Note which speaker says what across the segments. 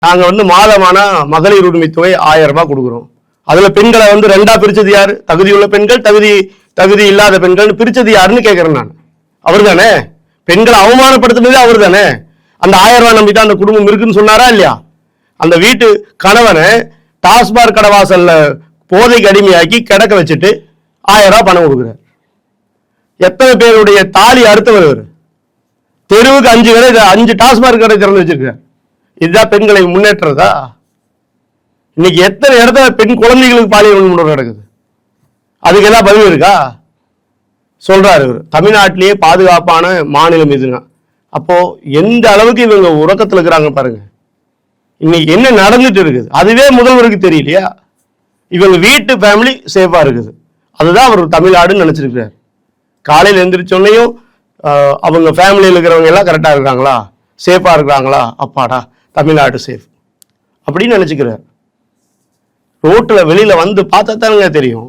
Speaker 1: நாங்க மாதமானா மகளிர் உரிமை தொகை 1000 ரூபாய் கொடுக்குறோம். அதுல பெண்களை 2ஆ பிரிச்சது யாரு? தகுதியுள்ள பெண்கள், தகுதி இல்லாத பெண்கள் பிரிச்சது யாருன்னு கேட்கிறேன் நான். அவர் தானே பெண்களை அவமானப்படுத்தினதே அவர் தானே. அந்த 1000 ரூபாய் நம்பிட்டு அந்த குடும்பம் இருக்குன்னு சொன்னாரா இல்லையா? அந்த வீட்டு கணவனை டாஸ்மாக் கடை வாசல்ல போதைக்கு அடிமையாக்கி கிடக்க வச்சுட்டு 1000 ரூபாய் பணம் கொடுக்குறார். எத்தனை பேருடைய தாலி அறுத்தவர் இவர்? தெருவுக்கு 5 டாஸ்மாக் கடை திறந்து வச்சிருக்கார். இதுதான் பெண்களை முன்னேற்றதா? இன்னைக்கு எத்தனை இடத்துல பெண் குழந்தைகளுக்கு பாலியல் வன்முறை நடக்குது? அதுக்கு எல்லாம் பதில் இருக்கா? சொல்றாரு இவர், தமிழ்நாட்டிலேயே பாதுகாப்பான மாநிலம் இதுனா. அப்போ எந்த அளவுக்கு இவங்க உறக்கத்துல இருக்கிறாங்க பாருங்க. இன்னைக்கு என்ன நடந்துட்டு இருக்குது அதுவே முதல்வருக்கு தெரியலையா? இவங்க வீட்டு ஃபேமிலி சேஃபா இருக்குது, அதுதான் அவர் தமிழ்நாடுன்னு நினைச்சிருக்கிறார். காலையில் எந்திரிச்சோன்னையும் அவங்க ஃபேமிலியில் இருக்கிறவங்க எல்லாம் கரெக்டாக இருக்கிறாங்களா, சேஃபாக இருக்கிறாங்களா, அப்பாடா தமிழ்நாடு சேஃப் அப்படின்னு நினச்சிக்கிறார். ரோட்டில் வெளியில் பார்த்தா தானுங்க தெரியும்.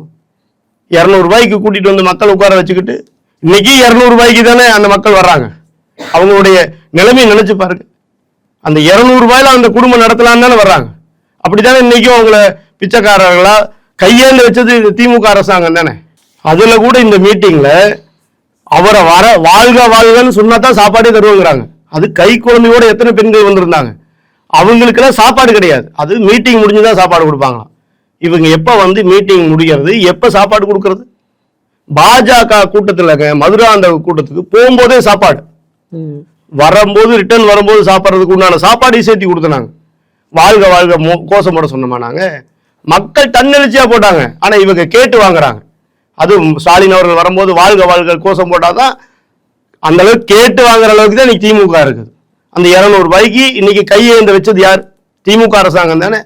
Speaker 1: 200 ரூபாய்க்கு கூட்டிகிட்டு மக்கள் உட்கார வச்சுக்கிட்டு இன்னைக்கு 200 ரூபாய்க்கு தானே அந்த மக்கள் வர்றாங்க. அவங்களுடைய நிலைமையை நினைச்சு பாருங்க. அந்த 200 ரூபாயில அந்த குடும்பம் நடத்தலான்னு தானே வர்றாங்க. அப்படித்தானே இன்னைக்கும் அவங்கள பிச்சைக்காரர்களா கையேந்து வச்சது திமுக அரசாங்கம் தானே. அதுல கூட இந்த மீட்டிங்ல அவரை வாழ்க வாழ்கன்னு சொன்னாதான் சாப்பாடே தருவாங்கிறாங்க. அது கை குழந்தையோட எத்தனை பெண்கள் வந்திருந்தாங்க, அவங்களுக்கெல்லாம் சாப்பாடு கிடையாது. அது மீட்டிங் முடிஞ்சுதான் சாப்பாடு கொடுப்பாங்களாம். இவங்க எப்ப மீட்டிங் முடிகிறது, எப்ப சாப்பாடு கொடுக்கறது? பாஜக கூட்டத்துல மதுராந்த கூட்டத்துக்கு போகும்போதே சாப்பாடு, வரும்போது ரிட்டர்ன் வரும்போது சாப்பிட்றதுக்கு உண்டான சாப்பாடையும் சேர்த்து கொடுத்தாங்க. வாழ்க வாழ்க கோஷம் போட சொன்னோமா நாங்க? மக்கள் தன்னெழுச்சியா போட்டாங்க. ஆனா இவங்க கேட்டு வாங்குறாங்க. அது ஸ்டாலின் அவர்கள் வரும்போது வாழ்க வாழ்க கோஷம் போட்டாதான் அந்த அளவுக்கு கேட்டு வாங்குற அளவுக்கு தான் இன்னைக்கு திமுக இருக்குது. அந்த 200 ரூபாய்க்கு இன்னைக்கு கையேந்த வச்சது யார்? திமுக அரசாங்கம் தானே.